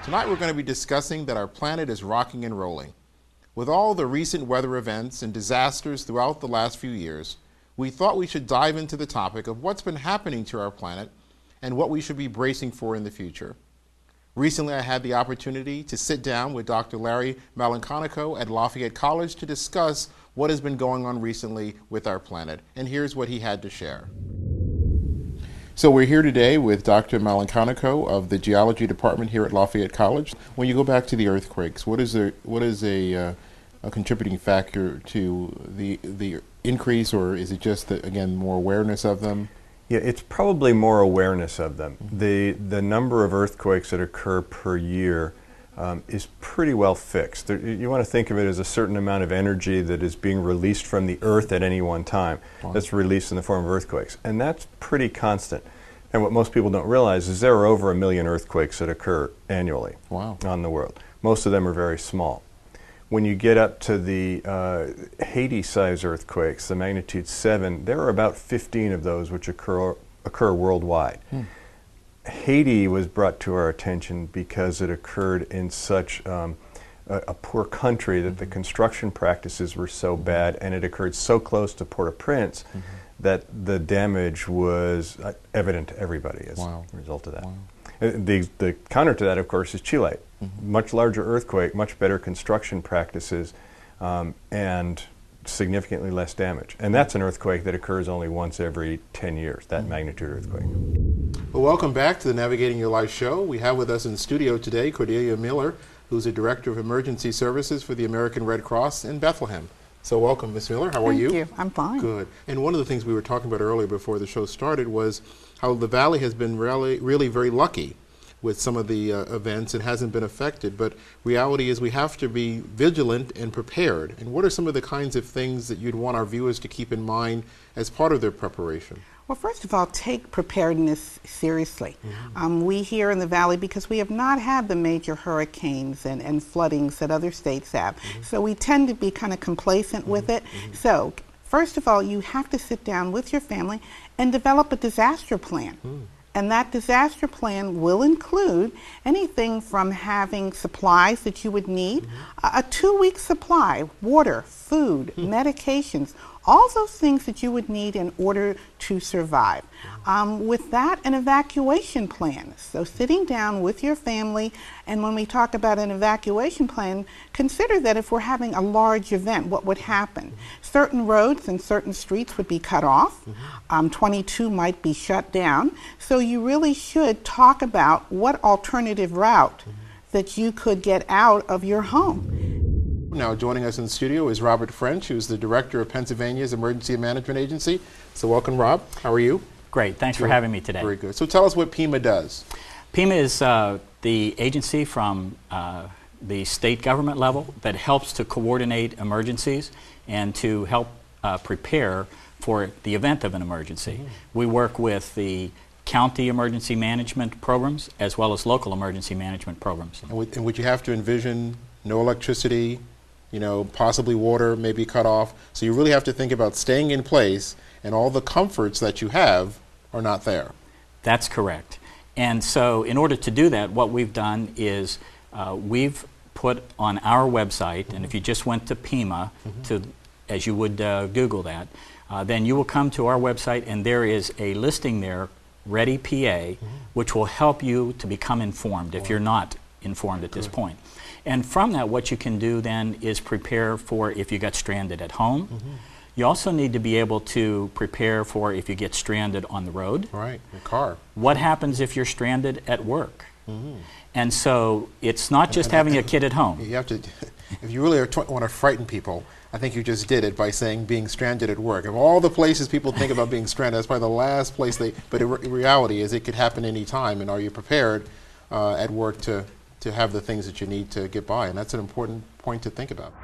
Tonight we're going to be discussing that our planet is rocking and rolling. With all the recent weather events and disasters throughout the last few years, we thought we should dive into the topic of what's been happening to our planet and what we should be bracing for in the future. Recently, I had the opportunity to sit down with Dr. Larry Malanconico at Lafayette College to discuss what has been going on recently with our planet, and here's what he had to share. So we're here today with Dr. Malanconico of the Geology Department here at Lafayette College. When you go back to the earthquakes, what is a contributing factor to the increase, or is it just again more awareness of them? Yeah, it's probably more awareness of them. The number of earthquakes that occur per year is pretty well fixed. You want to think of it as a certain amount of energy that is being released from the earth at any one time. Wow. That's released in the form of earthquakes, and that's pretty constant. And what most people don't realize is there are over 1 million earthquakes that occur annually. Wow. On the world. Most of them are very small. When you get up to the Haiti-size earthquakes, the magnitude 7, there are about 15 of those which occur worldwide. Haiti was brought to our attention because it occurred in such a poor country that the construction practices were so bad, and it occurred so close to Port-au-Prince that the damage was evident to everybody as a result of that. Wow. The counter to that, of course, is Chile. Much larger earthquake, much better construction practices, and significantly less damage. And that's an earthquake that occurs only once every 10 years, that magnitude earthquake. Well, welcome back to the Navigating Your Life show. We have with us in the studio today Cordelia Miller, who's the Director of Emergency Services for the American Red Cross in Bethlehem. So welcome, Ms. Miller. How are you? Thank you. I'm fine. Good. And one of the things we were talking about earlier before the show started was how the Valley has been really very lucky with some of the events and hasn't been affected. But reality is we have to be vigilant and prepared. And what are some of the kinds of things that you'd want our viewers to keep in mind as part of their preparation? Well, first of all, take preparedness seriously. We here in the Valley, because we have not had the major hurricanes and floodings that other states have, so we tend to be kind of complacent with it. So, first of all, you have to sit down with your family and develop a disaster plan. And that disaster plan will include anything from having supplies that you would need, a 2-week supply, water, food, medications, all those things that you would need in order to survive. With that, an evacuation plan. So sitting down with your family, and when we talk about an evacuation plan, consider that if we're having a large event, what would happen? Certain roads and certain streets would be cut off. 22 might be shut down. So you really should talk about what alternative route that you could get out of your home. Now joining us in the studio is Robert French, who's the Director of Pennsylvania's Emergency Management Agency. So welcome, Rob. How are you? Great. Thanks for having me today. Very good. So tell us what PEMA does. PEMA is the agency from the state government level that helps to coordinate emergencies and to help prepare for the event of an emergency. We work with the county emergency management programs as well as local emergency management programs. And would you have to envision no electricity, possibly water may be cut off. So you really have to think about staying in place, and all the comforts that you have are not there. That's correct. And so in order to do that, what we've done is we've put on our website, and if you just went to PEMA, as you would Google that, then you will come to our website, and there is a listing there, Ready PA, which will help you to become informed if you're not informed at this point. And from that, what you can do then is prepare for if you got stranded at home. You also need to be able to prepare for if you get stranded on the road. Right, the car. What happens if you're stranded at work? And so it's not just having a kid at home. You have to, if you really want to frighten people, I think you just did it by saying being stranded at work. Of all the places people think about being stranded, that's probably the last place but in reality is it could happen any time, and are you prepared at work to have the things that you need to get by? And that's an important point to think about.